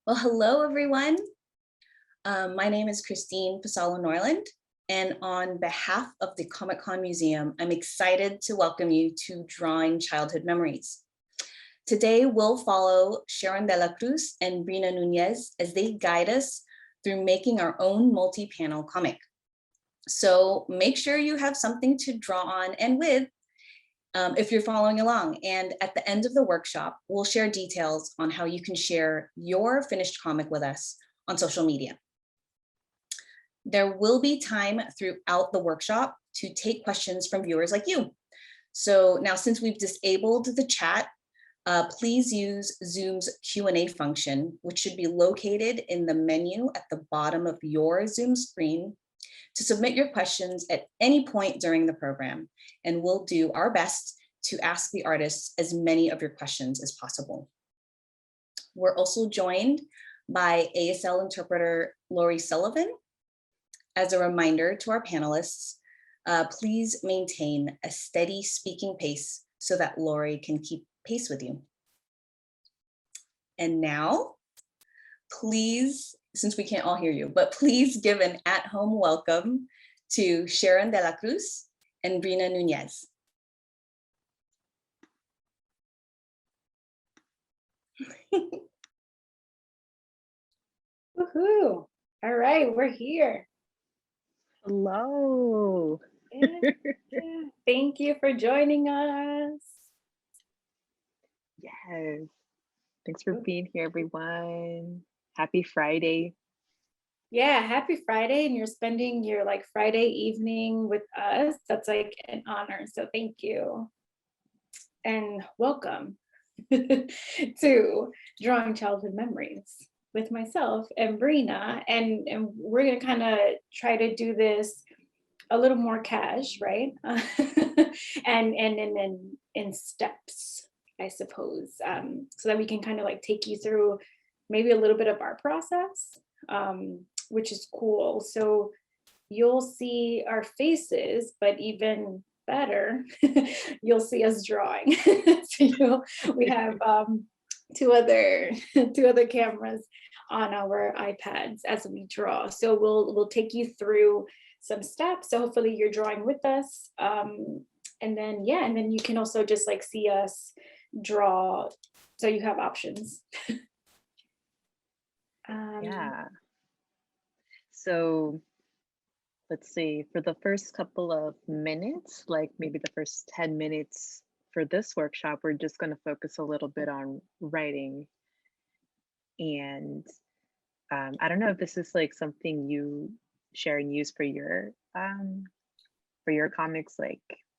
Well, hello, everyone. My name is Christine Pasalo Norland, and on behalf of the Comic-Con Museum, I'm excited to welcome you to Drawing Childhood Memories. Today, we'll follow Sharon de la Cruz and Breena Nuñez as they guide us through making our own multi-panel comic. So make sure you have something to draw on and with if you're following along. And at the end of the workshop, we'll share details on how you can share your finished comic with us on social media. There will be time throughout the workshop to take questions from viewers like you. So now, since we've disabled the chat, please use Zoom's Q&A function, which should be located in the menu at the bottom of your Zoom screen, to submit your questions at any point during the program, and we'll do our best to ask the artists as many of your questions as possible. We're also joined by ASL interpreter Laurie Sullivan. As a reminder to our panelists, please maintain a steady speaking pace so that Laurie can keep pace with you. And now, please, since we can't all hear you, but please give an at-home welcome to Sharon de la Cruz and Breena Nuñez. Woohoo! All right, we're here. Hello. Yeah. Thank you for joining us. Yes. Thanks for being here, everyone. Happy Friday. Yeah, happy Friday, and you're spending your Friday evening with us. That's an honor. So thank you. And welcome to Drawing Childhood Memories with myself and Breena. And we're gonna kind of try to do this a little more cash, right? and in steps, I suppose, so that we can kind of take you through maybe a little bit of our process, which is cool. So you'll see our faces, but even better, you'll see us drawing. So we have two other cameras on our iPads as we draw. So we'll take you through some steps. So hopefully you're drawing with us. And then you can also just see us draw. So you have options. Yeah. So let's see, for the first couple of minutes, maybe the first 10 minutes for this workshop, we're just going to focus a little bit on writing. And I don't know if this is something you, Sharon, use for your comics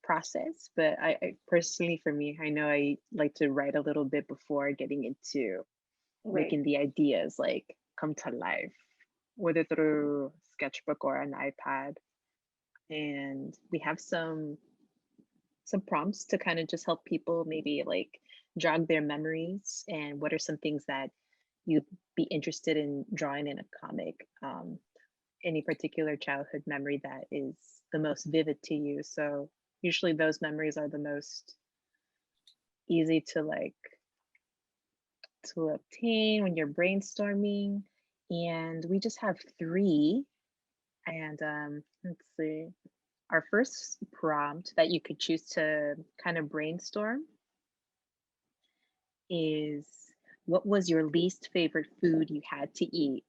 process, but I personally, for me, I know I like to write a little bit before getting into making the ideas come to life, whether through sketchbook or an iPad. And we have some prompts to kind of just help people maybe jog their memories, and what are some things that you'd be interested in drawing in a comic, any particular childhood memory that is the most vivid to you. So usually those memories are the most easy to obtain when you're brainstorming. And we just have 3. And let's see, our first prompt that you could choose to kind of brainstorm is, what was your least favorite food you had to eat?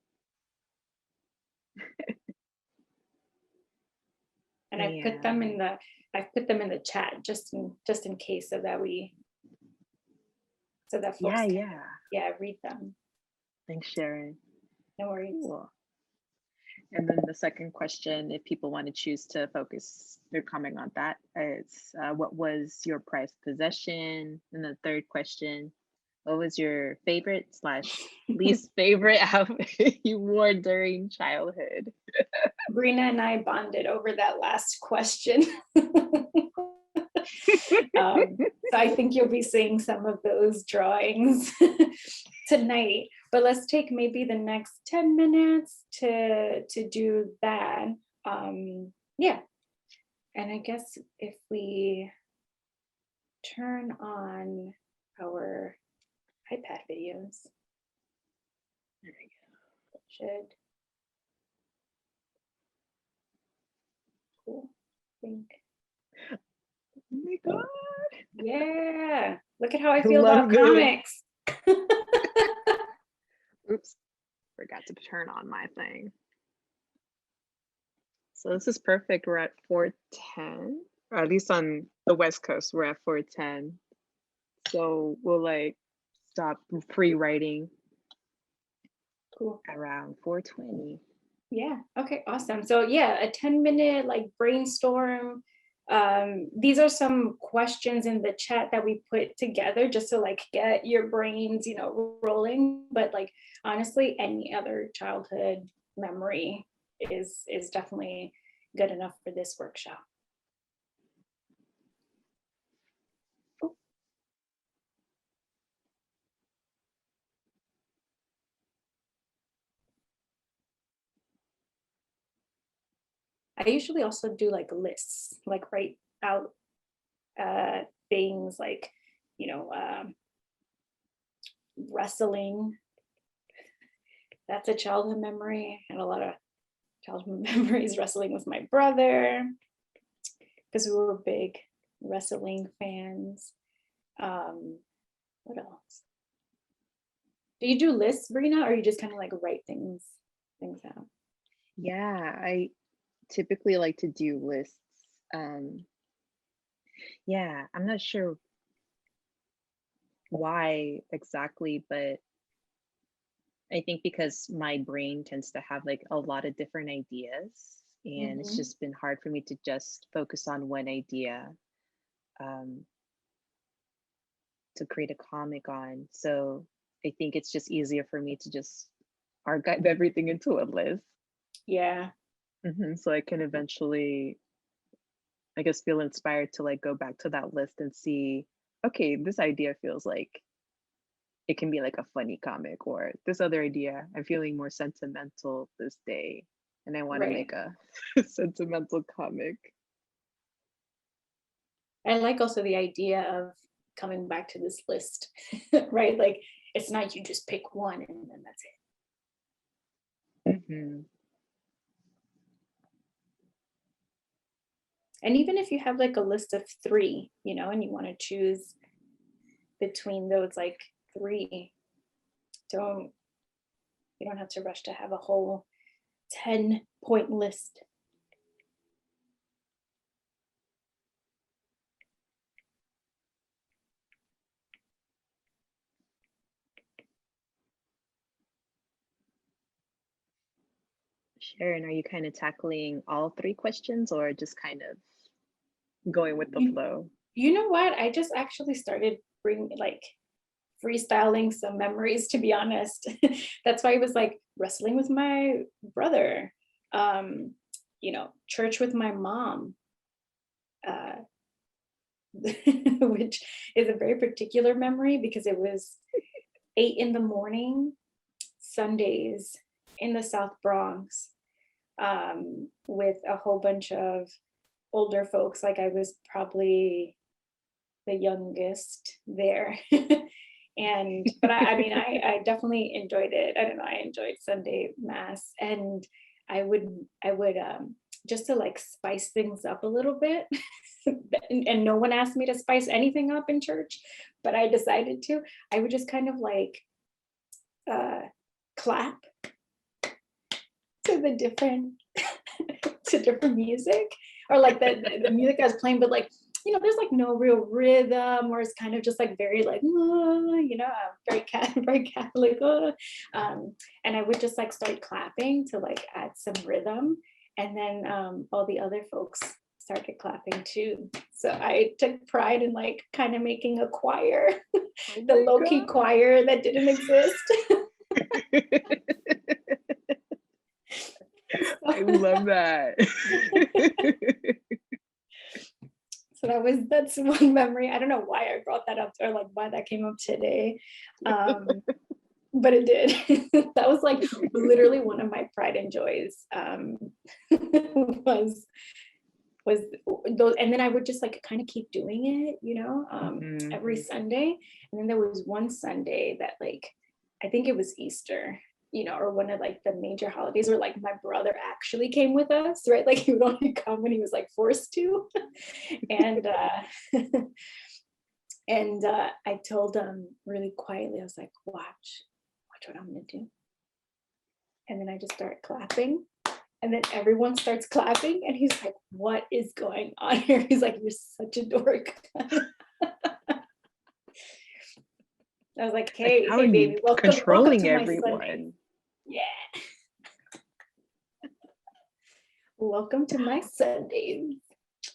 And I put them in the chat just in case, so that folks can read them. Thanks, Sharon. No worries. Cool. And then the second question, if people want to choose to focus their comment on that, is what was your prized possession? And the third question, what was your favorite / least favorite outfit you wore during childhood? Breena and I bonded over that last question. So I think you'll be seeing some of those drawings tonight, but let's take maybe the next 10 minutes to do that. Yeah, and I guess if we turn on our iPad videos. There we go. Should. Cool. I think. Oh my God. Yeah. Look at how I I feel about love it. comics. Oops. Forgot to turn on my thing. So this is perfect. We're at 4:10, or at least on the West Coast, we're at 4:10. So we'll like stop pre-writing Cool. around 4:20. Yeah. Okay. Awesome. So yeah, a 10-minute like brainstorm. These are some questions in the chat that we put together just to like get your brains, you know, rolling. But like honestly, any other childhood memory is definitely good enough for this workshop. I usually also do like lists, like write out things like, you know, wrestling. That's a childhood memory, and a lot of childhood memories wrestling with my brother because we were big wrestling fans. What else? Do you do lists, Breena, or you just kind of like write things out? Yeah, I typically like to do lists. Yeah, I'm not sure why exactly, but I think because my brain tends to have like a lot of different ideas, and it's just been hard for me to just focus on one idea to create a comic on. So I think it's just easier for me to just archive everything into a list. Yeah. So I can eventually, I guess, feel inspired to like go back to that list and see, okay, this idea feels like it can be like a funny comic, or this other idea, I'm feeling more sentimental this day and I want to make a sentimental comic. I like also the idea of coming back to this list, right? Like it's not you just pick one and then that's it. And even if you have like a list of 3, you know, and you want to choose between those like 3, you don't have to rush to have a whole 10-point list. Sharon, are you kind of tackling all 3 questions or just kind of going with the flow? You know what? I just actually started freestyling some memories, to be honest. That's why it was like wrestling with my brother, you know, church with my mom, which is a very particular memory because it was 8 in the morning, Sundays in the South Bronx, with a whole bunch of older folks. Like I was probably the youngest there. But I mean, I definitely enjoyed it. I don't know, I enjoyed Sunday Mass, and I would just to like spice things up a little bit. And no one asked me to spice anything up in church, but I decided to. I would just kind of like clap to the different to different music, or like the music I was playing, but like, you know, there's like no real rhythm, or it's kind of just like very like, you know, very Catholic. And I would just like start clapping to like add some rhythm. And then all the other folks started clapping too. So I took pride in like kind of making a choir, the low-key choir that didn't exist. I love that. So that's one memory. I don't know why I brought that up, or like why that came up today, but it did. That was like literally one of my pride and joys. Was those, and then I would just like kind of keep doing it, you know, every Sunday. And then there was one Sunday that like, I think it was Easter, or one of like the major holidays where like my brother actually came with us, right? Like he would only come when he was like forced to. And I told him really quietly, I was like, watch what I'm gonna do. And then I just started clapping. And then everyone starts clapping. And he's like, what is going on here? He's like, you're such a dork. I was like, hey, Like, how hey, are baby, you welcome controlling to my everyone? Sunday. Yeah. Welcome to my Sundays.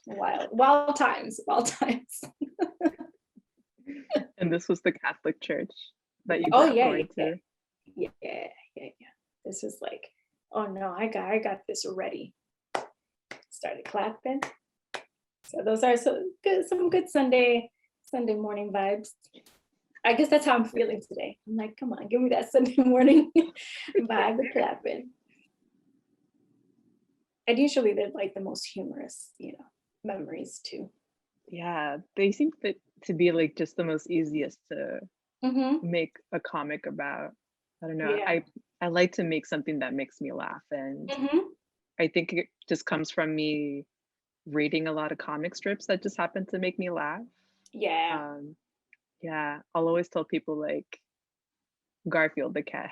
Wild times. And this was the Catholic church that you Oh grew up going to? Yeah. This was like, oh no, I got this ready. Started clapping. So those are some good Sunday morning vibes. I guess that's how I'm feeling today. I'm like, come on, give me that Sunday morning vibe of clapping. And usually they're like the most humorous, memories too. Yeah, they seem to be like just the most easiest to make a comic about. I don't know. Yeah. I like to make something that makes me laugh, and I think it just comes from me reading a lot of comic strips that just happen to make me laugh. Yeah. Yeah, I'll always tell people like Garfield the cat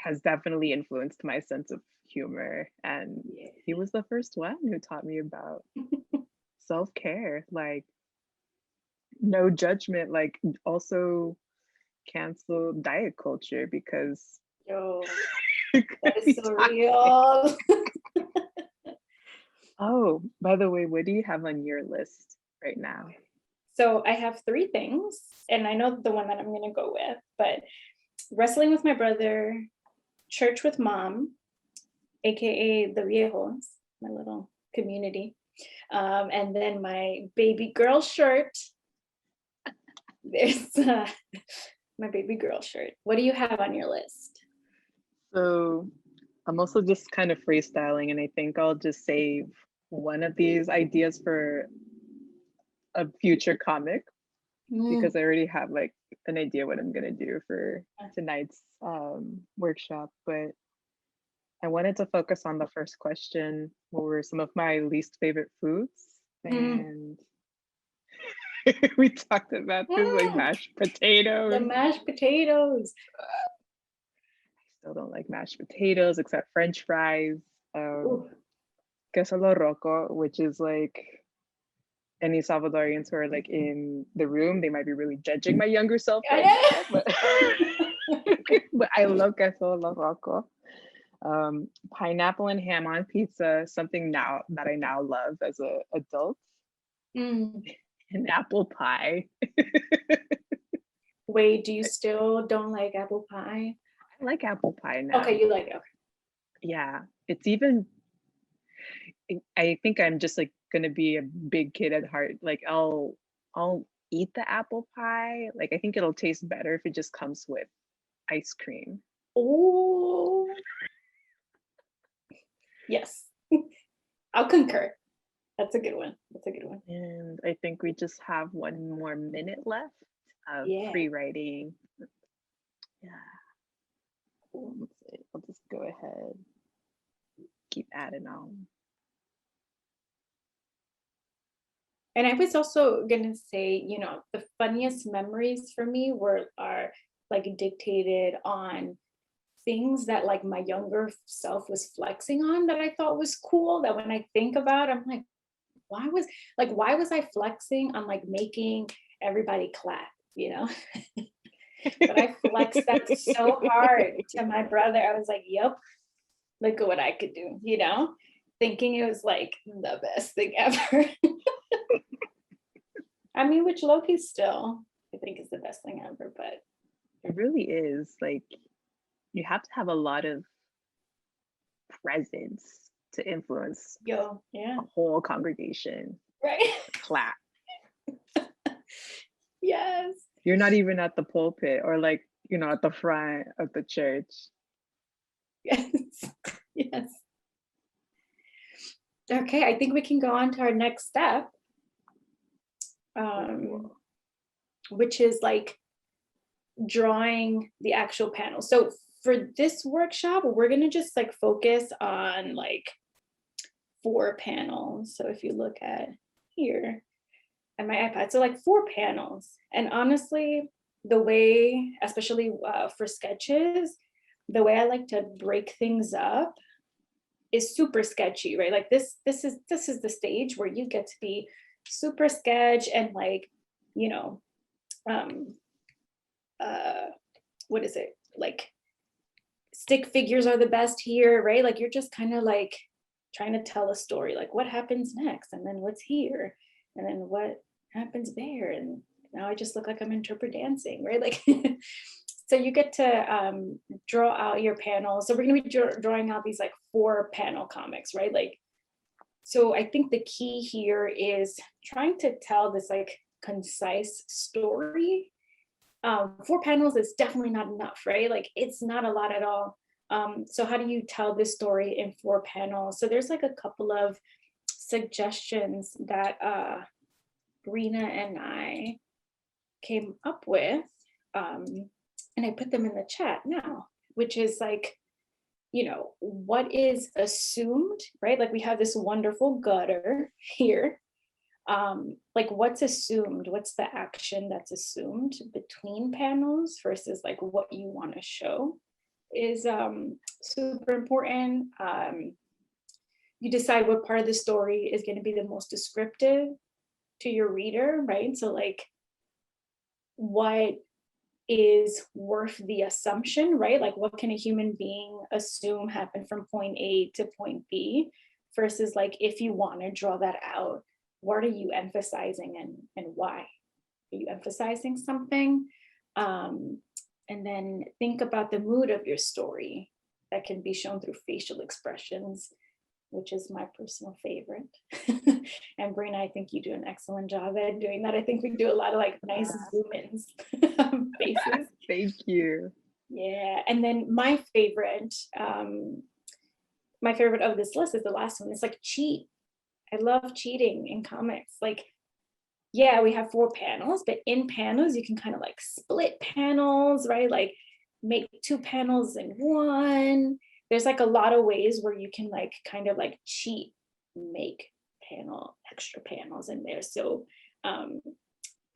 has definitely influenced my sense of humor, and he was the first one who taught me about self-care, like no judgment, like also cancel diet culture because Yo, that is so real. Oh, by the way, what do you have on your list right now? So I have 3 things, and I know the one that I'm going to go with, but wrestling with my brother, church with mom, aka the viejos, my little community, and then my baby girl shirt. There's my baby girl shirt. What do you have on your list? So I'm also just kind of freestyling, and I think I'll just save one of these ideas for a future comic because I already have like an idea what I'm gonna do for tonight's workshop. But I wanted to focus on the first question: what were some of my least favorite foods? And we talked about this, like mashed potatoes. The mashed potatoes. I still don't like mashed potatoes except French fries. Queso loco, which is like any Salvadorians who are like in the room, they might be really judging my younger self right now, but I love queso loco. Pineapple and ham on pizza, something now that I now love as an adult. And apple pie. Wait, do you still don't like apple pie? I like apple pie now. Okay, you like it. Okay. Yeah, it's even, I think I'm just like gonna be a big kid at heart. Like I'll eat the apple pie. Like I think it'll taste better if it just comes with ice cream. Oh, yes, I'll concur. That's a good one. And I think we just have 1 more minute left of free writing. Yeah. Let's see. I'll just go ahead. Keep adding on. And I was also gonna say, the funniest memories for me are like dictated on things that like my younger self was flexing on that I thought was cool, that when I think about, I'm like, why was I flexing on like making everybody clap, But I flexed that so hard to my brother. I was like, yep, look at what I could do, thinking it was like the best thing ever. I mean, which Loki still, I think, is the best thing ever, but. It really is. Like, you have to have a lot of presence to influence a whole congregation. Right. Clap. Yes. You're not even at the pulpit or like, at the front of the church. Yes. Okay, I think we can go on to our next step, which is like drawing the actual panel. So for this workshop, we're gonna just like focus on like 4 panels. So if you look at here at my iPad, so like 4 panels. And honestly, the way, especially for sketches, the way I like to break things up is super sketchy, right? Like this is the stage where you get to be super sketch and like, you know, what is it? Like stick figures are the best here, right? Like you're just kind of like trying to tell a story, like what happens next, and then what's here, and then what happens there, and now I just look like I'm interpret dancing, right? Like, so you get to draw out your panels. So we're gonna be drawing out these like 4 panel comics, right? Like, so I think the key here is trying to tell this like concise story. 4 panels is definitely not enough, right? Like it's not a lot at all. So how do you tell this story in 4 panels? So there's like a couple of suggestions that Breena and I came up with, and I put them in the chat now, which is like, you know, what is assumed, right? Like we have this wonderful gutter here. Like what's assumed, what's the action that's assumed between panels versus like what you want to show is super important. You decide what part of the story is going to be the most descriptive to your reader, right? So like what is worth the assumption, right? Like what can a human being assume happened from point A to point B versus like if you want to draw that out, what are you emphasizing and why? Are you emphasizing something? And then think about the mood of your story that can be shown through facial expressions, which is my personal favorite. And Breena, I think you do an excellent job at doing that. I think we do a lot of like nice zoom-ins faces. Thank you. Yeah, and then my favorite of this list is the last one. It's like cheat. I love cheating in comics. Like, yeah, we have 4 panels, but in panels, you can kind of like split panels, right? Like make 2 panels in one. There's like a lot of ways where you can like kind of like cheat, make extra panels in there. So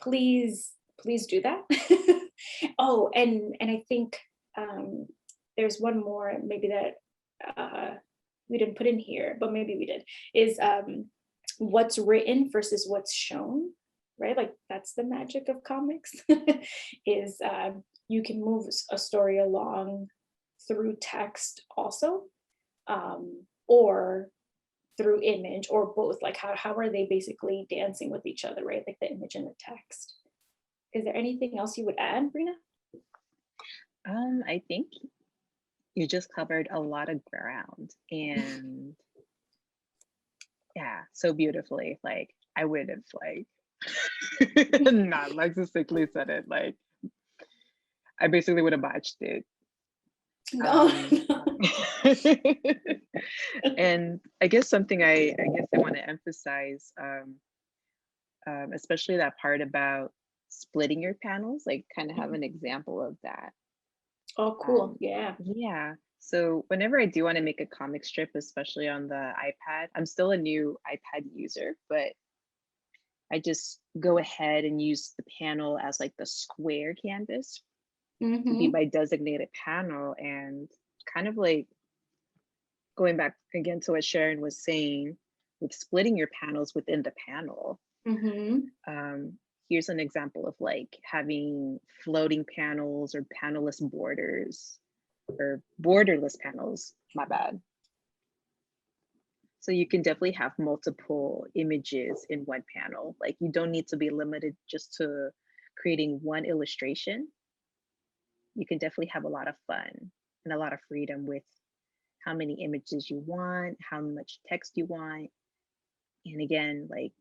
please do that. Oh, and I think there's one more maybe that we didn't put in here, but maybe we did, is what's written versus what's shown, right? Like that's the magic of comics is you can move a story along through text also, or through image, or both. Like how are they basically dancing with each other, right? Like the image and the text. Is there anything else you would add, Breena? I think you just covered a lot of ground, and yeah, so beautifully. Like I would have like not lexically said it. Like I basically would have botched it. No. And I guess something I want to emphasize, especially that part about splitting your panels, like kind of have an example of that. Oh, cool. Yeah. Yeah. So whenever I do want to make a comic strip, especially on the iPad, I'm still a new iPad user, but I just go ahead and use the panel as like the square canvas to be my designated panel, and kind of like going back again to what Sharon was saying with splitting your panels within the panel. Here's an example of like having floating panels or panelless borders, or borderless panels, my bad. So you can definitely have multiple images in one panel. Like you don't need to be limited just to creating one illustration. You can definitely have a lot of fun and a lot of freedom with how many images you want, how much text you want. And again, like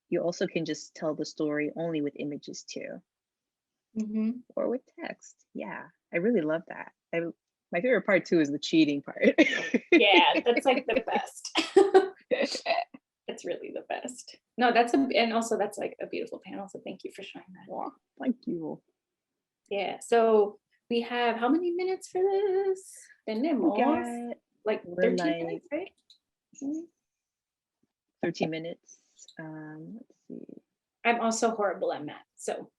you also can just tell the story only with images too, or with text. Yeah, I really love that. My favorite part too is the cheating part. Yeah, that's like the best. It's really the best. No, and also that's like a beautiful panel. So thank you for showing that. Wow, thank you. Yeah, so we have how many minutes for this? We Tenemos got, like we're 13 like minutes, right? 13 minutes. Let's see. I'm also horrible at math, so.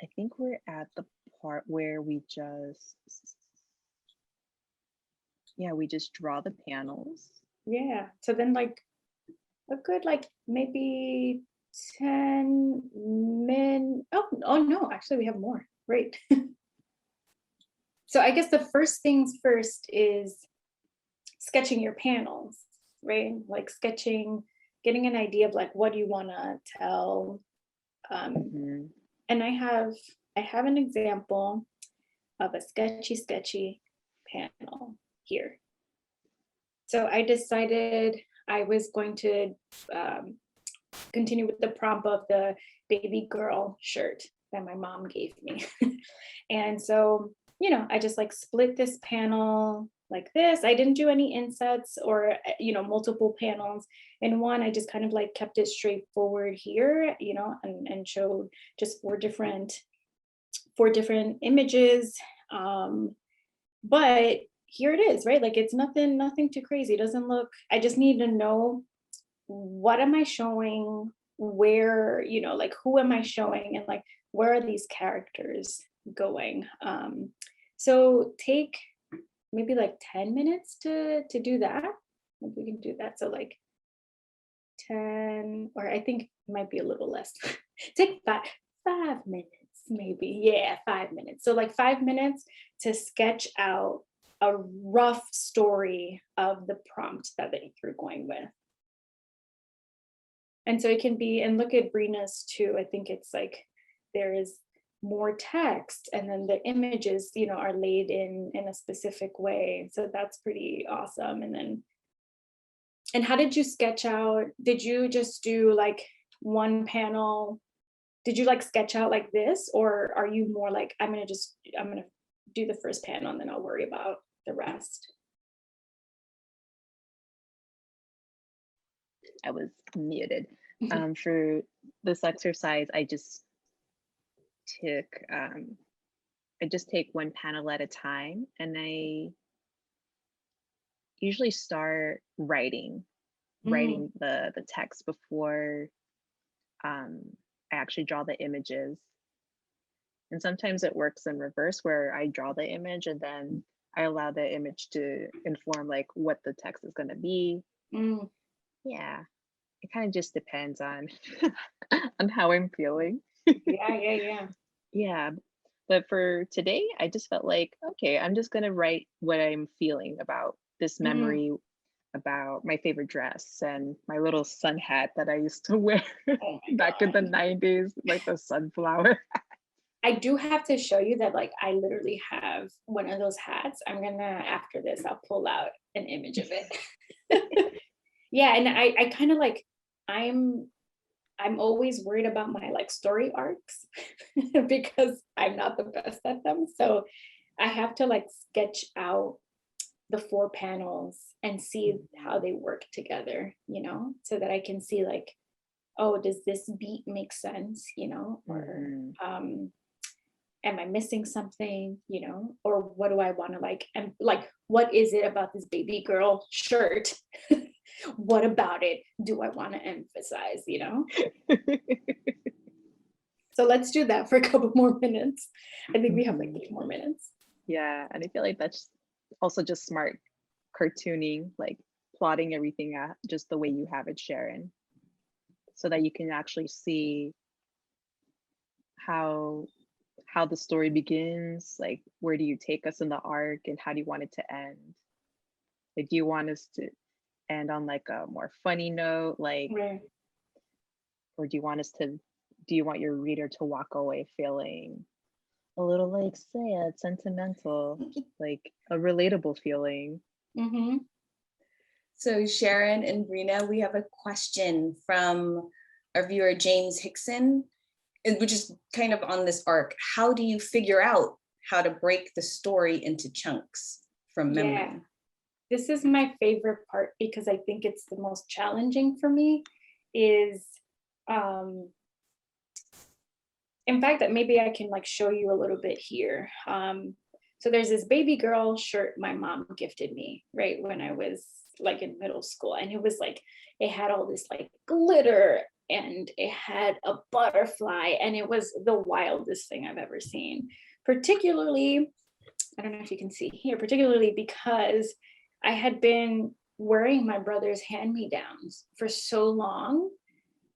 I think we're at the part where we just draw the panels. Yeah, so then like a good like maybe 10 min. Oh no, actually we have more. Right. So I guess the first things first is sketching your panels, right? Like sketching, getting an idea of like what do you want to tell. Mhm. And I have an example of a sketchy panel here. So I decided I was going to continue with the prompt of the baby girl shirt that my mom gave me. And so, you know, I just like split this panel like this. I didn't do any insets or, you know, multiple panels in one. I just kind of like kept it straightforward here, you know, and showed just four different images. But here it is, right? Like it's nothing too crazy. It doesn't look, I just need to know what am I showing, where, you know, like who am I showing, and like where are these characters going. So take maybe like 10 minutes to do that. If we can do that. So like 10, or I think it might be a little less. Take 5 minutes, maybe. Yeah, 5 minutes. So like 5 minutes to sketch out a rough story of the prompt that you're going with. And so it can be, and look at Breena's too. I think it's like there is more text, and then the images, you know, are laid in a specific way. So that's pretty awesome. And how did you sketch out? Did you just do like one panel? Did you like sketch out like this, or are you more like I'm gonna do the first panel and then I'll worry about the rest? I was muted. For this exercise, I just take one panel at a time, and I usually start writing the text before I actually draw the images. And sometimes it works in reverse, where I draw the image and then I allow the image to inform like what the text is going to be. Yeah, it kind of just depends on on how I'm feeling. Yeah. Yeah, but for today, I just felt like, okay, I'm just gonna write what I'm feeling about this memory, about my favorite dress and my little sun hat that I used to wear Oh my back in the God. 90s, like the sunflower. I do have to show you that like I literally have one of those hats. I'm gonna, after this, I'll pull out an image of it. Yeah, and I kind of like, I'm always worried about my like story arcs because I'm not the best at them. So I have to like sketch out the 4 panels and see how they work together, you know, so that I can see like, oh, does this beat make sense, you know, or am I missing something, you know, or what do I want to like, and like, what is it about this baby girl shirt? What about it do I want to emphasize, you know? So let's do that for a couple more minutes. I think we have like 8 more minutes. Yeah, and I feel like that's also just smart cartooning, like plotting everything out just the way you have it, Sharon, so that you can actually see how the story begins, like where do you take us in the arc and how do you want it to end? Like, do you want us to end on like a more funny note, like, Right. or do you want your reader to walk away feeling a little like sad, sentimental, like a relatable feeling? Mm-hmm. So Sharon and Breena, we have a question from our viewer, James Hickson, which is kind of on this arc. How do you figure out how to break the story into chunks from memory? Yeah, this is my favorite part because I think it's the most challenging for me is in fact, that maybe I can like show you a little bit here. So there's this baby girl shirt my mom gifted me, right, when I was like in middle school. And it was like, it had all this like glitter and it had a butterfly, and it was the wildest thing I've ever seen. Particularly, I don't know if you can see here, particularly because I had been wearing my brother's hand-me-downs for so long,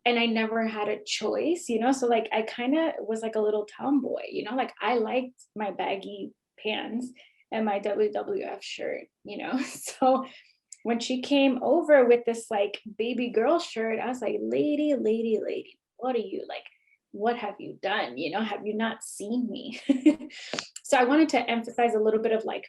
and I never had a choice, you know? So like, I kind of was like a little tomboy, you know, like I liked my baggy pants and my WWF shirt, you know? So when she came over with this like baby girl shirt, I was like, lady, what are you like? What have you done? You know, have you not seen me? So I wanted to emphasize a little bit of like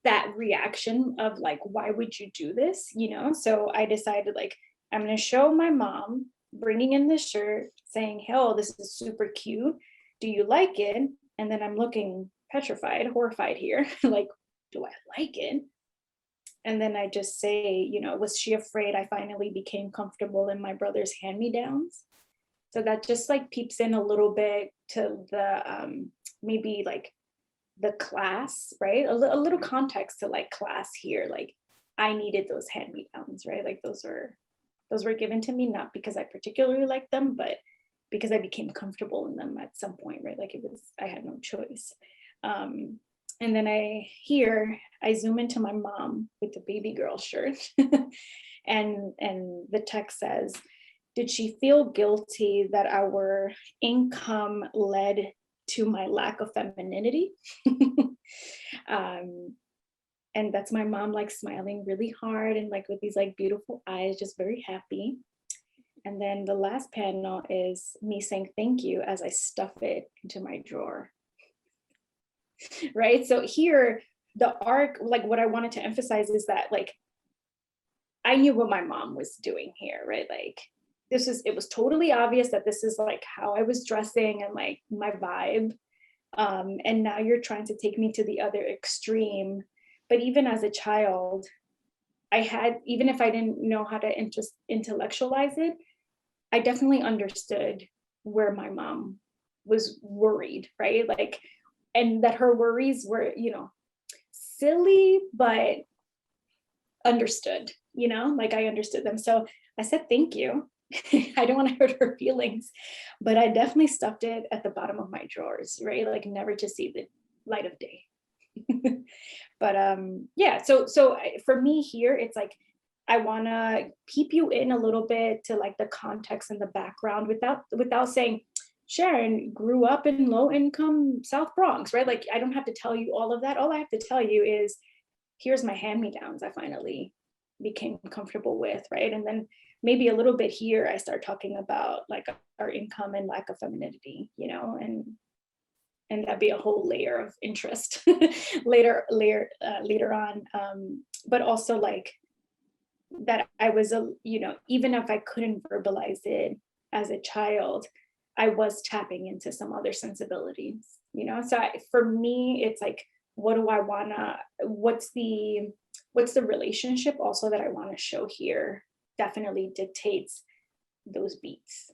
that reaction of like, why would you do this? You know, so I decided like, I'm going to show my mom bringing in this shirt saying, "Hell, this is super cute. Do you like it?" And then I'm looking petrified, horrified here. Like, do I like it? And then I just say, you know, was she afraid I finally became comfortable in my brother's hand-me-downs? So that just like peeps in a little bit to the maybe like the class, right? A little context to like class here. Like I needed those hand-me-downs, right? Like those were given to me, not because I particularly liked them, but because I became comfortable in them at some point, right? Like I had no choice. And then I zoom into my mom with the baby girl shirt and the text says, "Did she feel guilty that our income led to my lack of femininity?" And that's my mom like smiling really hard and like with these like beautiful eyes, just very happy. And then the last panel is me saying thank you as I stuff it into my drawer. Right. So here, the arc, like what I wanted to emphasize is that like, I knew what my mom was doing here, right? Like it was totally obvious that this is like how I was dressing and like my vibe. And now you're trying to take me to the other extreme. But even as a child, even if I didn't know how to intellectualize it, I definitely understood where my mom was worried, right? Like, and that her worries were, you know, silly, but understood, you know, like I understood them. So I said, thank you. I don't want to hurt her feelings, but I definitely stuffed it at the bottom of my drawers, right? Like never to see the light of day. But yeah, so for me here, it's like, I want to peep you in a little bit to like the context and the background without saying, Sharon grew up in low income South Bronx, right? Like I don't have to tell you all of that. All I have to tell you is, here's my hand-me-downs I finally became comfortable with, right? And then maybe a little bit here, I start talking about like our income and lack of femininity, you know, and that'd be a whole layer of interest later on. But also like that I was you know, even if I couldn't verbalize it as a child, I was tapping into some other sensibilities, you know? So for me, it's like, what do I wanna, what's the relationship also that I wanna show here definitely dictates those beats.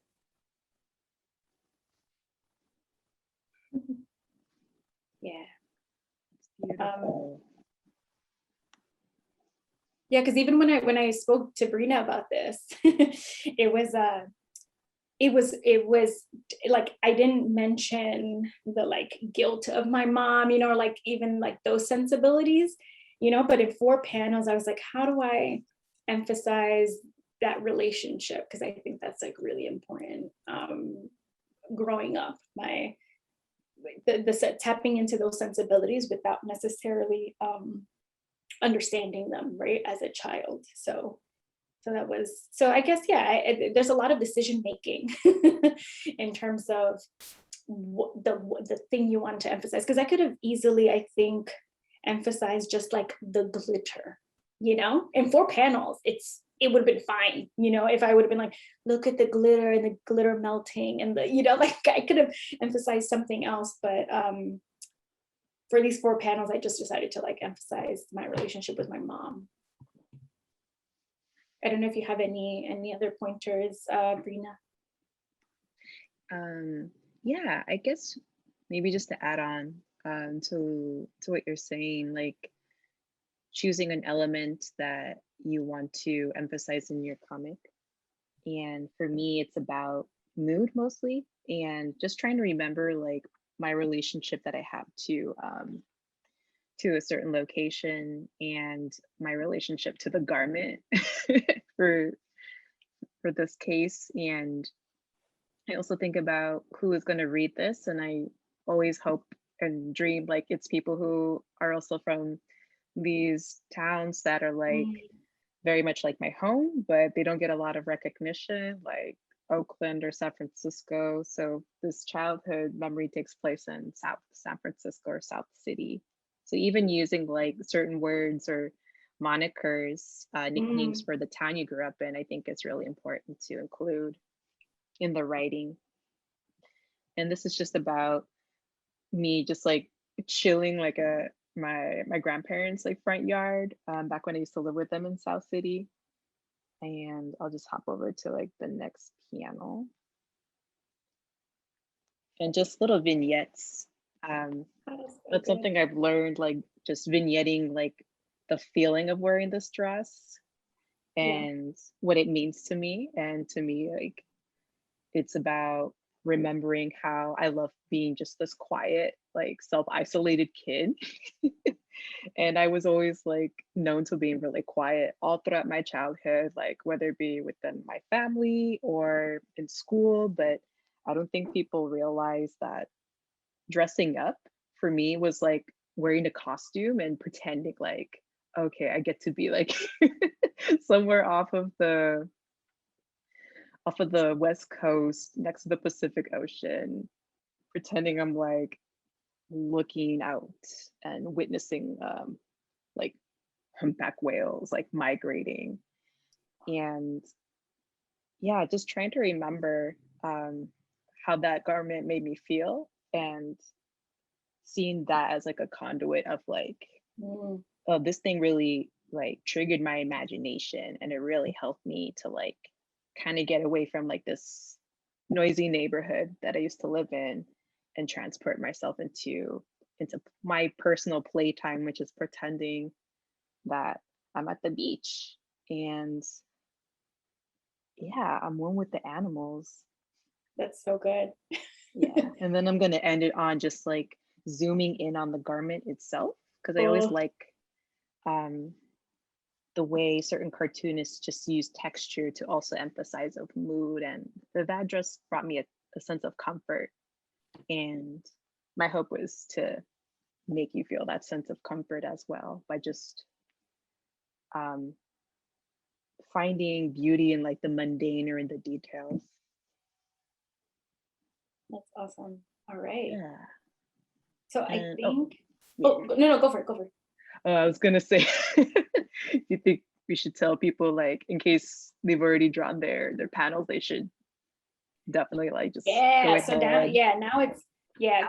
Yeah. Beautiful. Yeah, because even when I spoke to Breena about this, it was like I didn't mention the like guilt of my mom, you know, or like even like those sensibilities, you know, but in 4 panels, I was like, how do I emphasize that relationship? Because I think that's like really important. Growing up, the tapping into those sensibilities without necessarily understanding them, right, as a child. So that was, so I guess, yeah, there's a lot of decision making in terms of the thing you want to emphasize, because I could have easily, I think, emphasized just like the glitter, you know, in 4 panels, it would have been fine, you know, if I would have been like, look at the glitter and the glitter melting and the, you know, like I could have emphasized something else, but for these 4 panels, I just decided to like emphasize my relationship with my mom. I don't know if you have any other pointers, Breena. yeah, I guess maybe just to add on to what you're saying, like choosing an element that you want to emphasize in your comic. And for me, it's about mood mostly, and just trying to remember like my relationship that I have to a certain location and my relationship to the garment for for this case. And I also think about who is going to read this, and I always hope and dream like it's people who are also from these towns that are like very much like my home, but they don't get a lot of recognition, like Oakland or San Francisco. So this childhood memory takes place in South San Francisco or South City. So even using like certain words or monikers, nicknames for the town you grew up in, I think is really important to include in the writing. And this is just about me just like chilling like my grandparents like front yard back when I used to live with them in South City. And I'll just hop over to like the next panel. And just little vignettes. That's something I've learned, like just vignetting like the feeling of wearing this dress and what it means to me. And to me, like it's about remembering how I love being just this quiet, like self-isolated kid. And I was always like known to being really quiet all throughout my childhood, like whether it be within my family or in school. But I don't think people realize that dressing up for me was like wearing a costume and pretending like, okay, I get to be like somewhere off of the West Coast next to the Pacific Ocean, pretending I'm like looking out and witnessing like humpback whales like migrating. And yeah, just trying to remember how that garment made me feel, and seeing that as like a conduit of like, oh, this thing really like triggered my imagination, and it really helped me to like kind of get away from like this noisy neighborhood that I used to live in and transport myself into my personal playtime, which is pretending that I'm at the beach and yeah, I'm one with the animals. That's so good. Yeah. And then I'm going to end it on just like zooming in on the garment itself, because I always like the way certain cartoonists just use texture to also emphasize of mood. And that just brought me a sense of comfort. And my hope was to make you feel that sense of comfort as well by just finding beauty in like the mundane or in the details. That's awesome. All right. Yeah. So I think, no, go for it. I was gonna say, do you think we should tell people like in case they've already drawn their panels, they should definitely like just go ahead. So now it's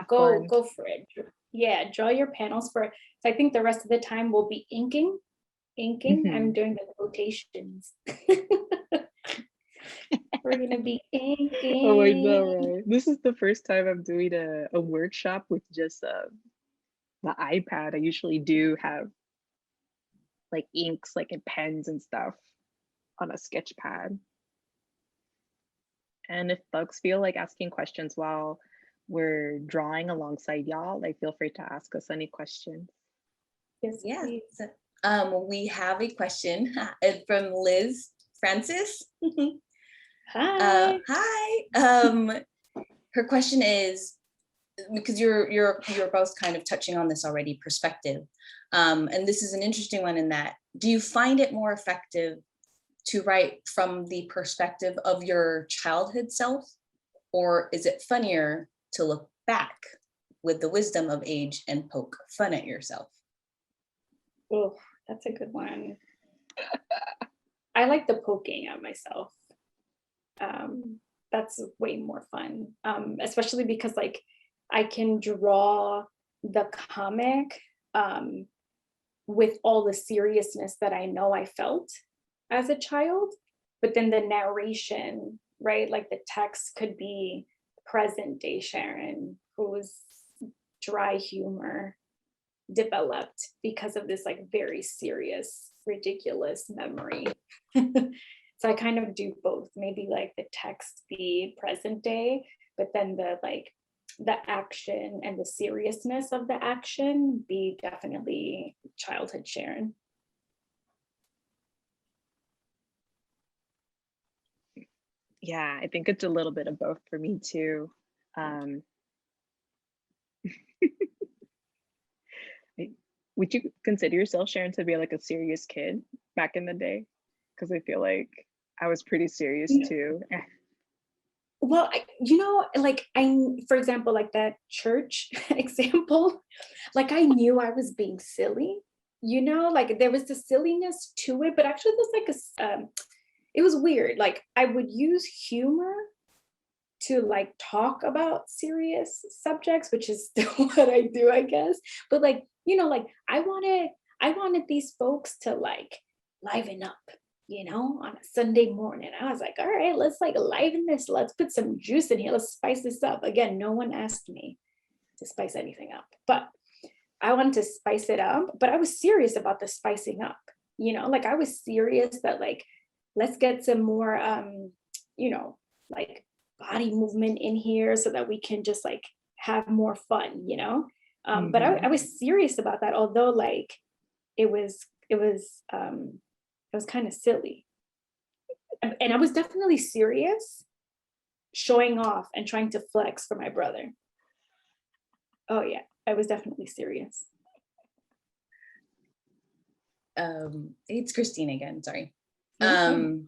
go for it. Yeah, draw your panels for. So I think the rest of the time will be inking. I'm doing the quotations. We're gonna be inking. Oh, I know, right? This is the first time I'm doing a workshop with just the iPad. I usually do have like inks, like and pens and stuff on a sketch pad. And if folks feel like asking questions while we're drawing alongside y'all, like feel free to ask us any questions. Yes, yeah. So, we have a question from Liz Francis. Hi. Hi. Her question is, because you're both kind of touching on this already, perspective. And this is an interesting one in that, do you find it more effective to write from the perspective of your childhood self, or is it funnier to look back with the wisdom of age and poke fun at yourself? Oh, that's a good one. I like the poking at myself. That's way more fun, especially because like I can draw the comic with all the seriousness that I know I felt as a child, but then the narration, right? Like the text could be present day Sharon, whose dry humor developed because of this like very serious, ridiculous memory. So I kind of do both, maybe like the text be present day, but then the like the action and the seriousness of the action be definitely childhood Sharon. Yeah, I think it's a little bit of both for me too. Would you consider yourself, Sharon, to be like a serious kid back in the day? Because I feel like I was pretty serious too. Well, like for example, like that church example, like I knew I was being silly, like there was the silliness to it, but actually there's like it was weird. Like I would use humor to like talk about serious subjects, which is still what I do, I guess. But like, like I wanted these folks to like liven up, on a Sunday morning. I was like, all right, let's like liven this. Let's put some juice in here. Let's spice this up. Again, no one asked me to spice anything up, but I wanted to spice it up, but I was serious about the spicing up, like I was serious that like, let's get some more, like body movement in here so that we can just like have more fun, but I was serious about that, although like it was kind of silly. And I was definitely serious, showing off and trying to flex for my brother. Oh yeah, I was definitely serious. It's Christine again, sorry. Okay.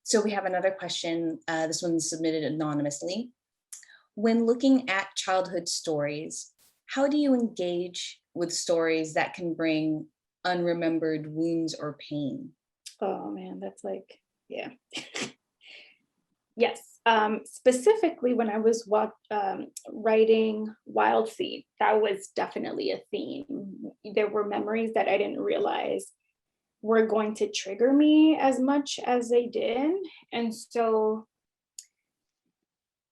So we have another question. This one's submitted anonymously. When looking at childhood stories, how do you engage with stories that can bring unremembered wounds or pain? Oh man, that's like, yeah. Yes. Specifically when I was writing Wild Seed, that was definitely a theme. There were memories that I didn't realize were going to trigger me as much as they did. And so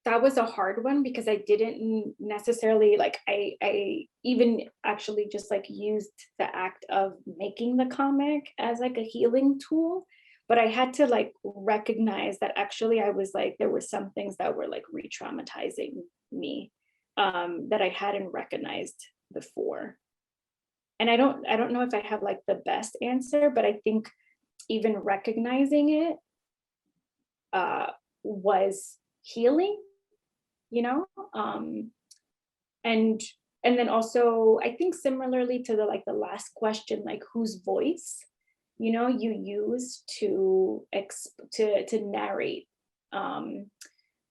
that was a hard one because I didn't necessarily like, I even actually just like used the act of making the comic as like a healing tool. But I had to like recognize that actually I was like, there were some things that were like re-traumatizing me that I hadn't recognized before. And I don't know if I have like the best answer, but I think even recognizing it was healing, and then also I think similarly to the last question, like whose voice, you use to narrate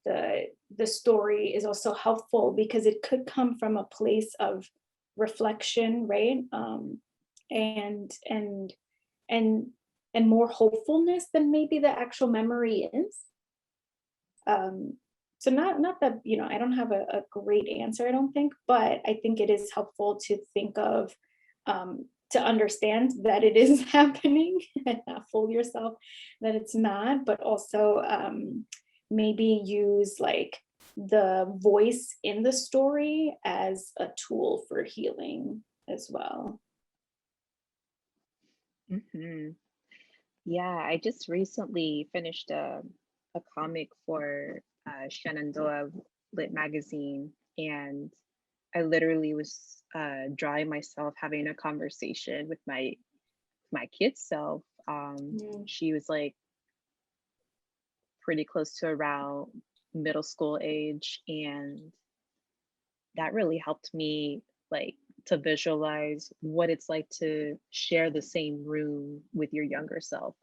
the story is also helpful because it could come from a place of reflection, right? And more hopefulness than maybe the actual memory is. So not that, I don't have a great answer, I don't think, but I think it is helpful to think of, to understand that it is happening and not fool yourself that it's not, but also maybe use like the voice in the story as a tool for healing as well. Yeah, I just recently finished a comic for Shenandoah Lit magazine, and I literally was drawing myself having a conversation with my kid's self. She was like pretty close to around middle school age, and that really helped me like to visualize what it's like to share the same room with your younger self.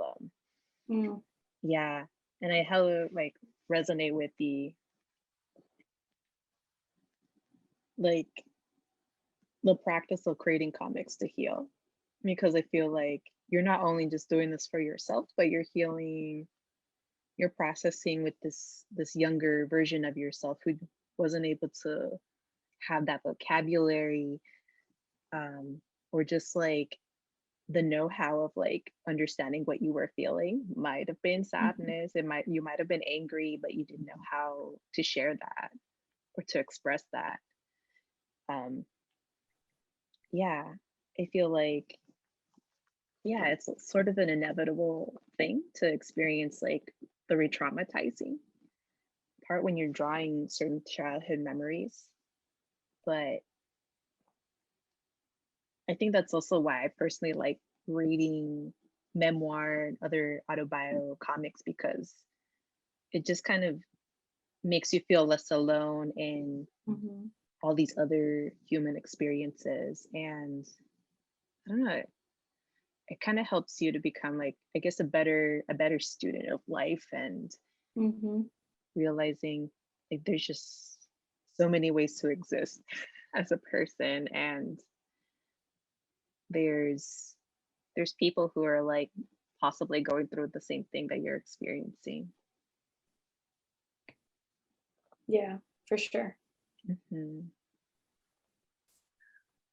Yeah, and I hella like resonate with like the practice of creating comics to heal, because I feel like you're not only just doing this for yourself, but you're healing, you're processing with this younger version of yourself who wasn't able to have that vocabulary, or just like the know-how of like understanding what you were feeling. Might have been sadness, you might have been angry, but you didn't know how to share that or to express that. Yeah, I feel like, yeah, it's sort of an inevitable thing to experience like the re-traumatizing part when you're drawing certain childhood memories. But I think that's also why I personally like reading memoir and other autobio comics, because it just kind of makes you feel less alone in all these other human experiences. And I don't know, it kind of helps you to become like, I guess, a better student of life, and realizing like there's just so many ways to exist as a person, and there's people who are like possibly going through the same thing that you're experiencing. Yeah, for sure.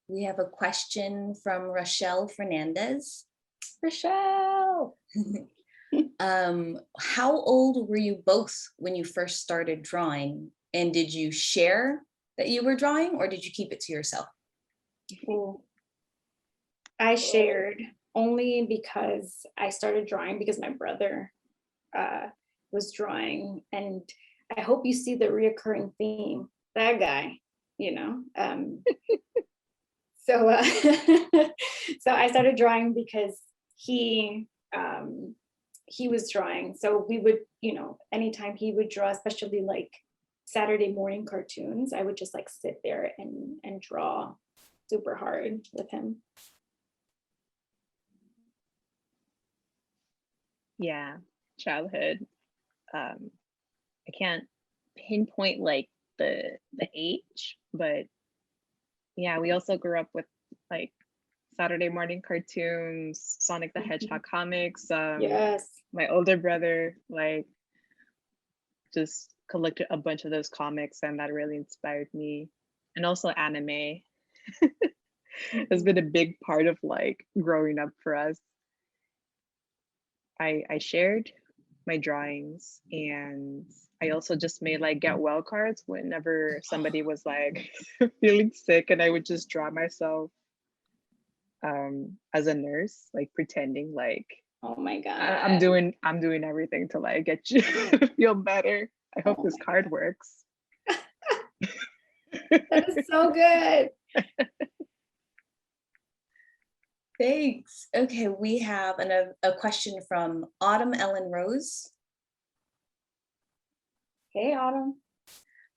We have a question from Rochelle Fernandez. Rochelle! How old were you both when you first started drawing? And did you share that you were drawing, or did you keep it to yourself? Ooh. I shared only because I started drawing because my brother was drawing, and I hope you see the reoccurring theme. That guy, you know. So I started drawing because he was drawing. So we would, you know, anytime he would draw, especially like Saturday morning cartoons, I would just like sit there and draw super hard with him. Yeah, childhood. I can't pinpoint like the age, but yeah, we also grew up with like Saturday morning cartoons, Sonic the Hedgehog comics. Yes. My older brother like just collected a bunch of those comics, and that really inspired me. And also anime has been a big part of like growing up for us. I shared my drawings, and I also just made like get well cards whenever somebody was like feeling sick, and I would just draw myself as a nurse, like pretending like, oh my God, I'm doing everything to like get you to feel better. I hope this card works. That is so good. Thanks. Okay, we have a question from Autumn Ellen Rose. Hey, Autumn.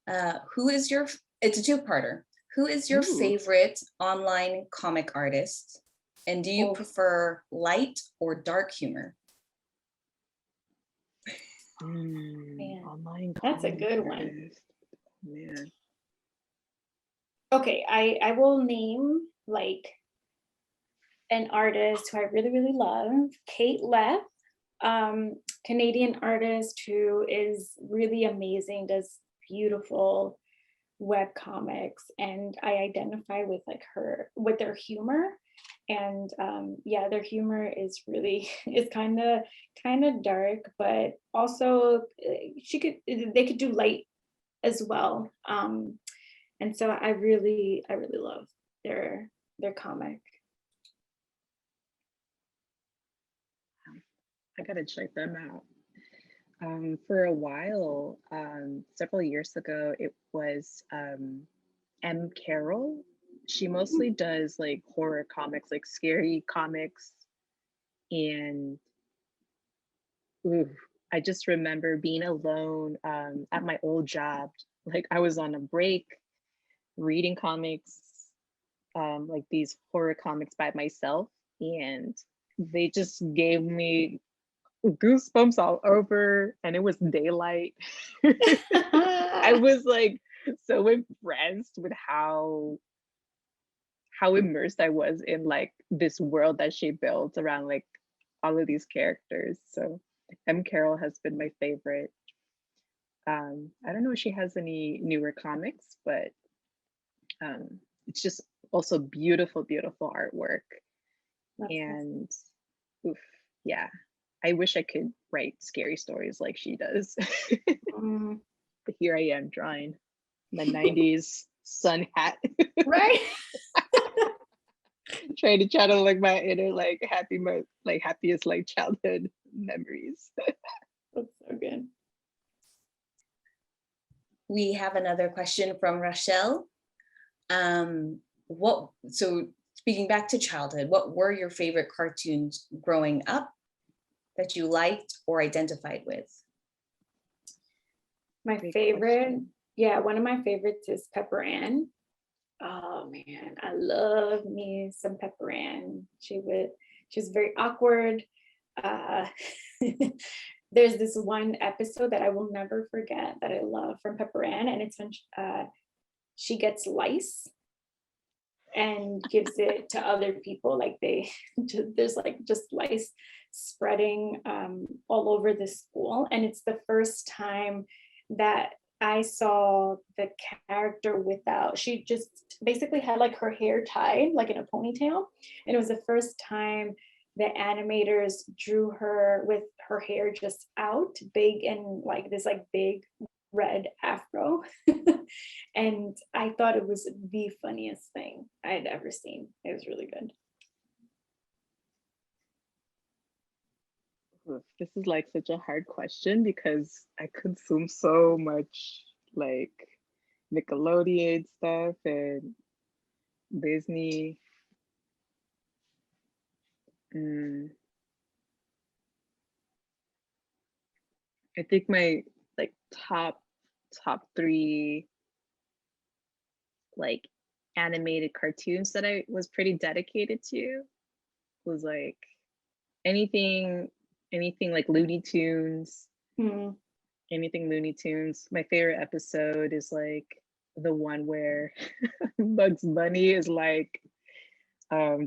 It's a two-parter. Who is your favorite online comic artist? And do you prefer light or dark humor? Online That's a good artist. one. Man. Okay, I will name like an artist who I really, really love, Kate Leff, Canadian artist who is really amazing, does beautiful web comics, and I identify with like with their humor. And yeah, their humor is really, it's kind of dark, but also they could do light as well. And so I really love their comic. I gotta check them out. For a while, several years ago, it was M. Carroll. She mostly does like horror comics, like scary comics. And I just remember being alone at my old job. Like I was on a break reading comics, like these horror comics by myself. And they just gave me goosebumps all over, and it was daylight. I was like so impressed with how immersed I was in like this world that she built around like all of these characters. So M. Carroll has been my favorite. I don't know if she has any newer comics, but it's just also beautiful artwork. That's And oof, yeah, I wish I could write scary stories like she does. awesome. But here I am drawing my 90s sun hat, Right. trying to channel like my inner like happiest like childhood memories. That's so good. We have another question from Rachel. So speaking back to childhood, what were your favorite cartoons growing up that you liked or identified with? My Great favorite, question. yeah, one of my favorites is Pepper Ann. Oh man, I love me some Pepper Ann. She was very awkward. Uh, there's this one episode that I will never forget that I love from Pepper Ann, and it's when she gets lice and gives it to other people. Like there's like just lice spreading all over the school, and it's the first time that I saw the character without, she just basically had like her hair tied like in a ponytail. And it was the first time the animators drew her with her hair just out big and like this like big red afro. And I thought it was the funniest thing I had ever seen. It was really good. Oof, this is like such a hard question because I consume so much like Nickelodeon stuff and Disney. I think my like top three like animated cartoons that I was pretty dedicated to was like anything like Looney Tunes, anything Looney Tunes. My favorite episode is like the one where Bugs Bunny is like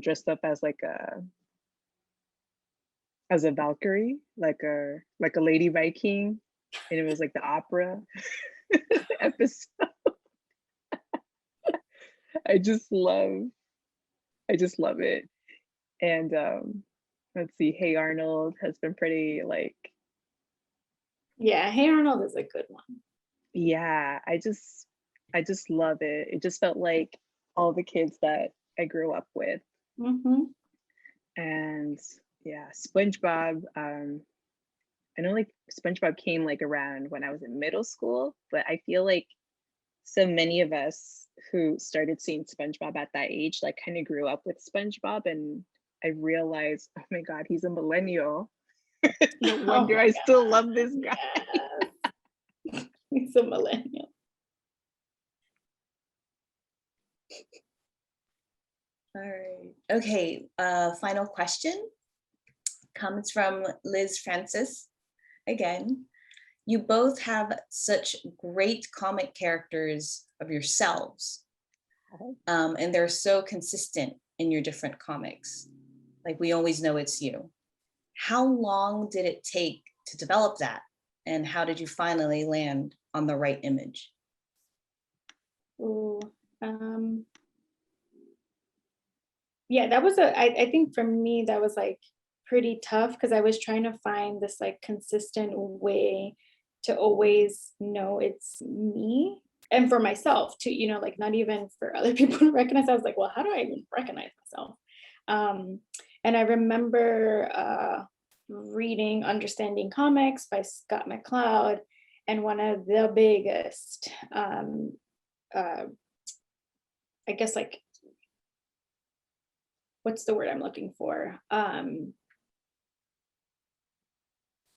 dressed up as like a Valkyrie, like a lady Viking, and it was like the opera episode. I just love it. And let's see, Hey Arnold has been pretty like, Yeah, Hey Arnold is a good one. yeah, I just love it. It just felt like all the kids that I grew up with. And yeah, SpongeBob, I know like SpongeBob came like around when I was in middle school, but I feel like so many of us who started seeing SpongeBob at that age like kind of grew up with SpongeBob, and I realized, oh my God, he's a millennial. No wonder I still love this guy. Yes. He's a millennial. All right. Okay. Final question comes from Liz Francis again. You both have such great comic characters of yourselves, and they're so consistent in your different comics. Like we always know it's you. How long did it take to develop that? And how did you finally land on the right image? Ooh, yeah, that was I think for me, that was like pretty tough because I was trying to find this like consistent way to always know it's me, and for myself too, you know, like not even for other people to recognize. I was like, well, how do I even recognize myself? And I remember reading Understanding Comics by Scott McCloud, and one of the biggest, I guess like, what's the word I'm looking for?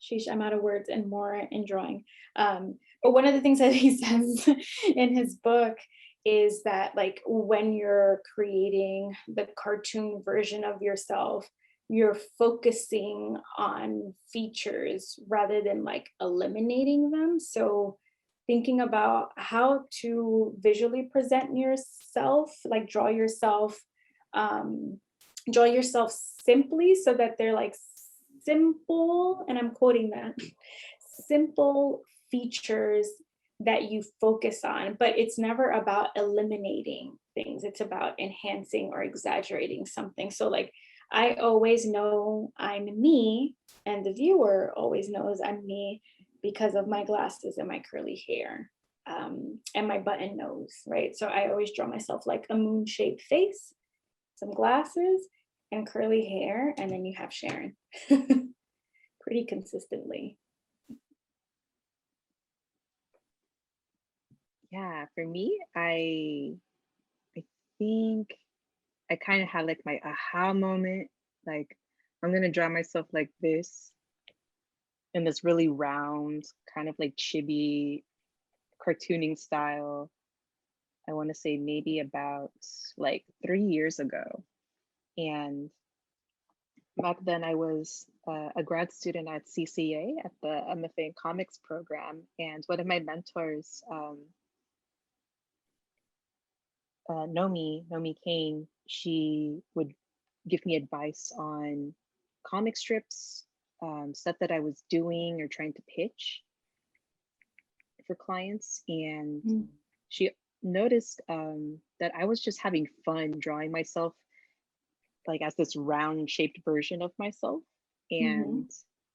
Sheesh, I'm out of words and more in drawing. But one of the things that he says in his book is that like when you're creating the cartoon version of yourself, you're focusing on features rather than like eliminating them. So thinking about how to visually present yourself, like draw yourself simply so that they're like simple, and I'm quoting that, simple features that you focus on, but it's never about eliminating things. It's about enhancing or exaggerating something. So like I always know I'm me, and the viewer always knows I'm me because of my glasses and my curly hair, and my button nose, right? So I always draw myself like a moon-shaped face, some glasses, and curly hair, and then you have Sharon pretty consistently. Yeah, for me, I think I kind of had like my aha moment. Like, I'm gonna draw myself like this in this really round, kind of like chibi cartooning style. I want to say maybe about like 3 years ago. And back then I was a grad student at CCA at the MFA in Comics program. And one of my mentors, Nomi Kane, she would give me advice on comic strips, stuff that I was doing or trying to pitch for clients. And she noticed that I was just having fun drawing myself like as this round shaped version of myself. And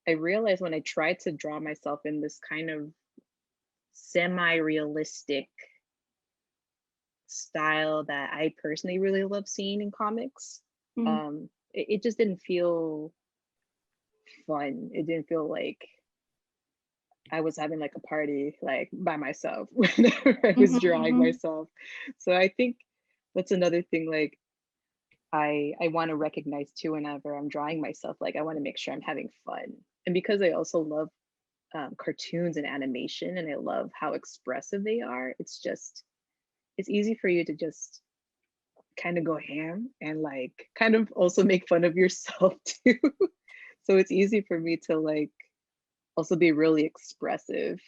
I realized when I tried to draw myself in this kind of semi-realistic style that I personally really love seeing in comics, it just didn't feel fun. It didn't feel like I was having like a party like by myself whenever I was drawing myself. So I think that's another thing like I want to recognize too whenever I'm drawing myself, like I want to make sure I'm having fun. And because I also love cartoons and animation and I love how expressive they are, it's easy for you to just kind of go ham and like kind of also make fun of yourself too. So it's easy for me to like also be really expressive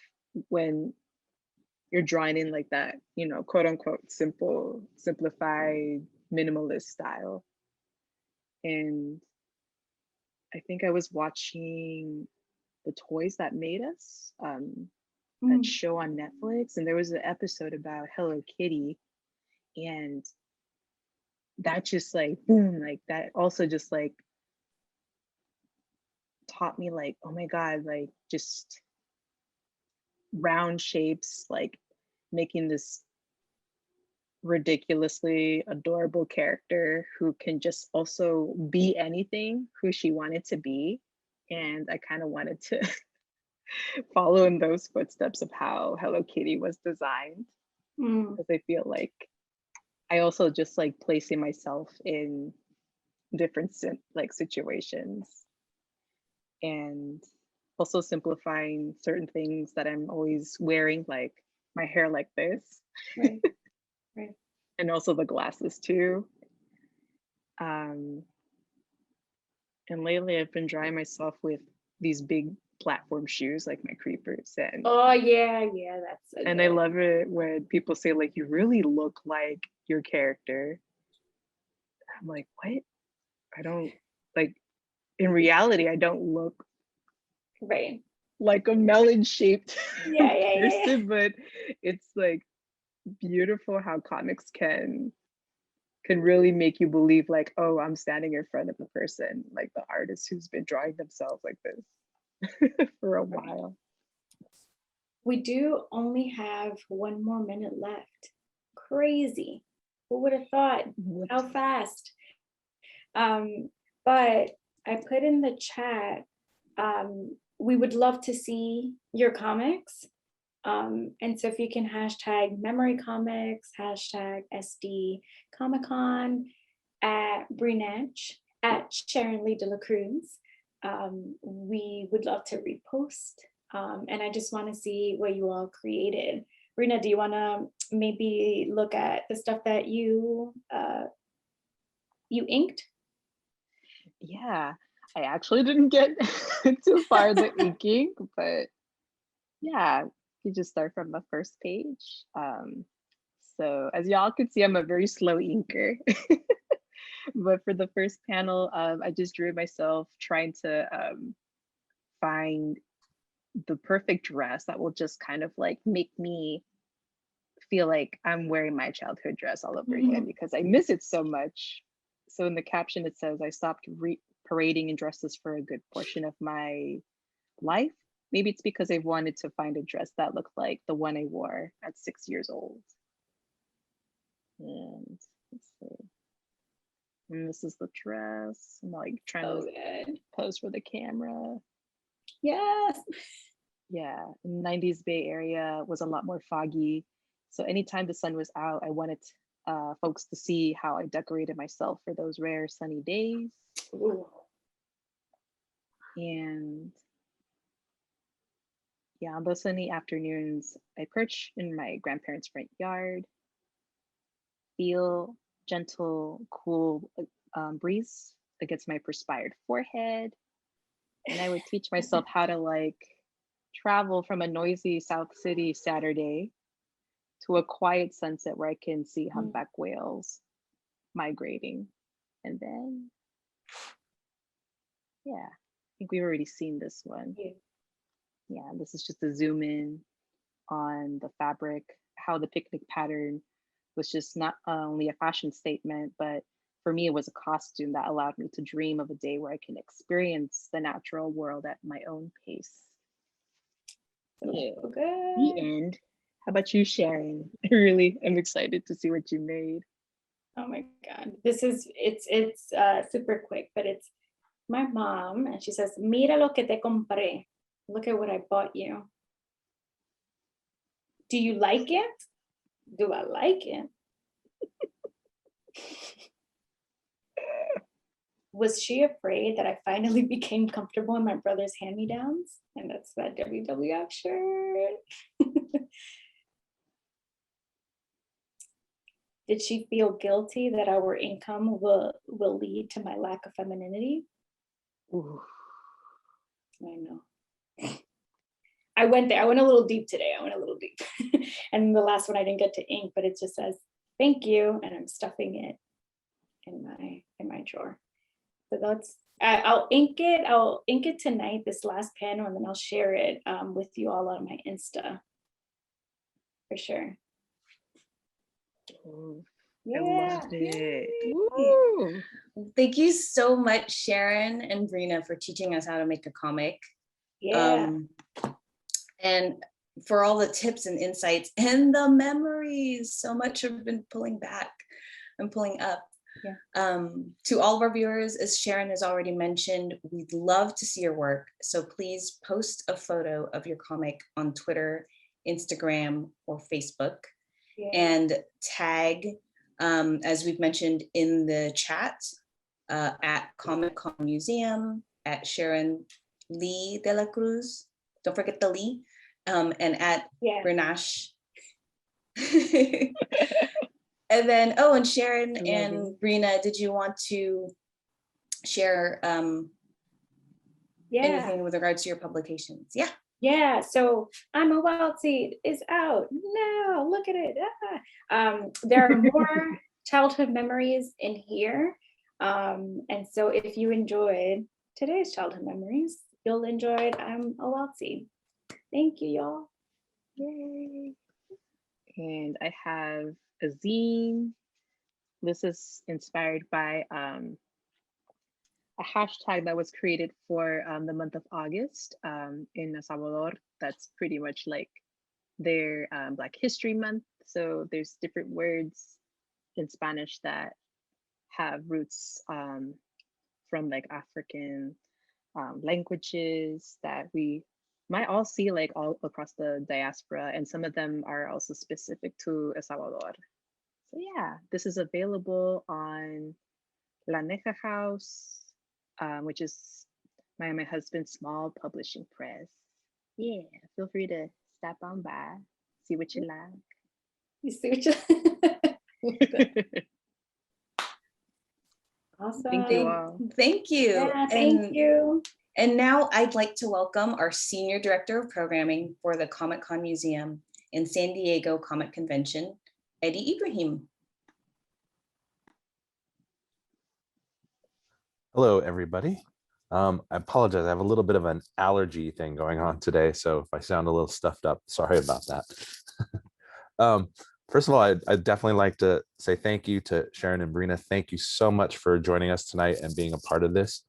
when you're drawing in like that, you know, quote unquote simplified minimalist style. And I think I was watching The Toys That Made Us, that show on Netflix, and there was an episode about Hello Kitty, and that just like boom, like that also just like taught me like, oh my God, like just round shapes, like making this ridiculously adorable character who can just also be anything who she wanted to be. And I kind of wanted to follow in those footsteps of how Hello Kitty was designed, because I feel like I also just like placing myself in different like situations and also simplifying certain things that I'm always wearing, like my hair like this. Right. And also the glasses too. And lately I've been drawing myself with these big platform shoes, like my creepers. And oh yeah, that's so and good. I love it when people say like, you really look like your character. I'm like, what? I don't, like, in reality, I don't look right like a melon shaped yeah. person, but it's like beautiful how comics can really make you believe like, oh, I'm standing in front of a person, like the artist who's been drawing themselves like this for a while. We do only have 1 more minute left. Crazy. Who would have thought? How fast? But I put in the chat, we would love to see your comics. And so if you can hashtag memory comics, hashtag SD Comic Con, at Breena, at Sharon Lee de la Cruz, we would love to repost. And I just want to see what you all created. Breena, do you want to maybe look at the stuff that you inked? Yeah, I actually didn't get too far the inking, but yeah, you just start from the first page. So as y'all can see, I'm a very slow inker. But for the first panel, I just drew myself trying to find the perfect dress that will just kind of like make me feel like I'm wearing my childhood dress all over again, because I miss it so much. So in the caption, it says, I stopped parading in dresses for a good portion of my life. Maybe it's because I wanted to find a dress that looked like the one I wore at 6 years old. And let's see. And this is the dress. I'm like trying to pose for the camera. Yes. Yeah, 90s Bay Area was a lot more foggy. So anytime the sun was out, I wanted folks to see how I decorated myself for those rare sunny days. Ooh. And yeah, on those sunny afternoons, I perch in my grandparents' front yard, feel gentle, cool breeze against my perspired forehead. And I would teach myself how to like travel from a noisy South City Saturday to a quiet sunset where I can see humpback whales migrating. And then, yeah, I think we've already seen this one. Yeah, this is just a zoom in on the fabric, how the picnic pattern was just not only a fashion statement, but for me, it was a costume that allowed me to dream of a day where I can experience the natural world at my own pace. Yeah. Okay. The end. How about you, Sharon? I really am excited to see what you made. Oh my God. It's super quick, but it's my mom, and she says, "Mira lo que te compré." Look at what I bought you. Do you like it? Do I like it? Was she afraid that I finally became comfortable in my brother's hand-me-downs? And that's that WWF shirt. Did she feel guilty that our income will lead to my lack of femininity? Ooh. I know. I went there. I went a little deep today. And the last one I didn't get to ink, but it just says, "Thank you." And I'm stuffing it in my drawer. So that's, I'll ink it tonight, this last panel, and then I'll share it with you all on my Insta. For sure. Oh, Yeah. I loved it. Woo. Thank you so much, Sharon and Breena, for teaching us how to make a comic. Yeah. And for all the tips and insights and the memories. So much have been pulling back and pulling up. Yeah. To all of our viewers, as Sharon has already mentioned, we'd love to see your work. So please post a photo of your comic on Twitter, Instagram, or Facebook. Yeah. And tag, as we've mentioned in the chat, at Comic Con Museum, at Sharon Lee de la Cruz. Don't forget the Lee. And at Bernash. And then, and Sharon and Breena, did you want to share anything with regards to your publications? Yeah. Yeah, so I'm a Wild Seed is out now. Look at it. There are more childhood memories in here. And so if you enjoyed today's childhood memories, you'll enjoy I'm a Wild Seed. Thank you, y'all. Yay. And I have a zine. This is inspired by a hashtag that was created for the month of August in El Salvador. That's pretty much like their Black History Month. So there's different words in Spanish that have roots from like African languages that we might all see like all across the diaspora, and some of them are also specific to El Salvador. So yeah, this is available on Laneha House, which is my husband's small publishing press. Yeah, feel free to stop on by, see what you like. You see what you Awesome. Thank you all. Thank you. Yeah, thank you. And now I'd like to welcome our Senior Director of Programming for the Comic Con Museum in San Diego Comic Convention, Eddie Ibrahim. Hello, everybody. I apologize. I have a little bit of an allergy thing going on today, so if I sound a little stuffed up, sorry about that. First of all, I'd definitely like to say thank you to Sharon and Breena. Thank you so much for joining us tonight and being a part of this.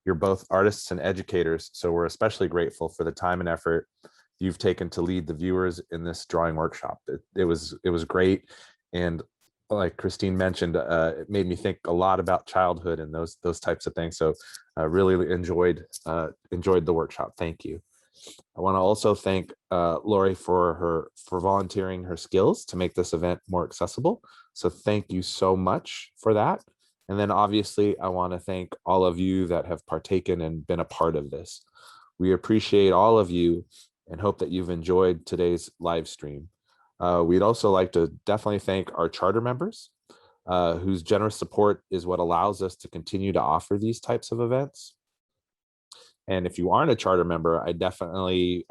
You're both artists and educators, so we're especially grateful for the time and effort you've taken to lead the viewers in this drawing workshop. It was great, and like Christine mentioned, it made me think a lot about childhood and those types of things. So I really enjoyed the workshop. Thank you. I want to also thank Laurie for volunteering her skills to make this event more accessible. So thank you so much for that. And then obviously I want to thank all of you that have partaken and been a part of this. We appreciate all of you and hope that you've enjoyed today's live stream. We'd also like to definitely thank our charter members whose generous support is what allows us to continue to offer these types of events. And if you aren't a charter member, I definitely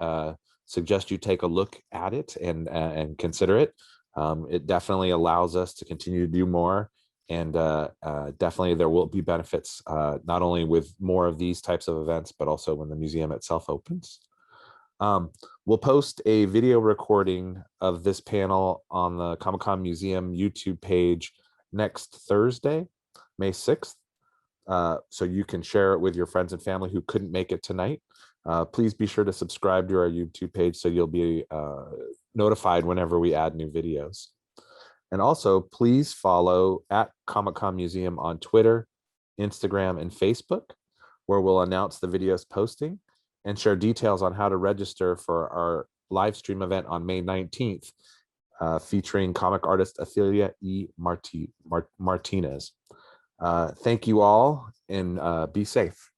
suggest you take a look at it and consider it. It definitely allows us to continue to do more. And definitely there will be benefits, not only with more of these types of events, but also when the museum itself opens. We'll post a video recording of this panel on the Comic-Con Museum YouTube page next Thursday, May 6th. So you can share it with your friends and family who couldn't make it tonight. Please be sure to subscribe to our YouTube page so you'll be notified whenever we add new videos. And also, please follow at Comic-Con Museum on Twitter, Instagram, and Facebook, where we'll announce the videos posting and share details on how to register for our live stream event on May 19th, featuring comic artist Athelia E. Martinez. Thank you all, and be safe.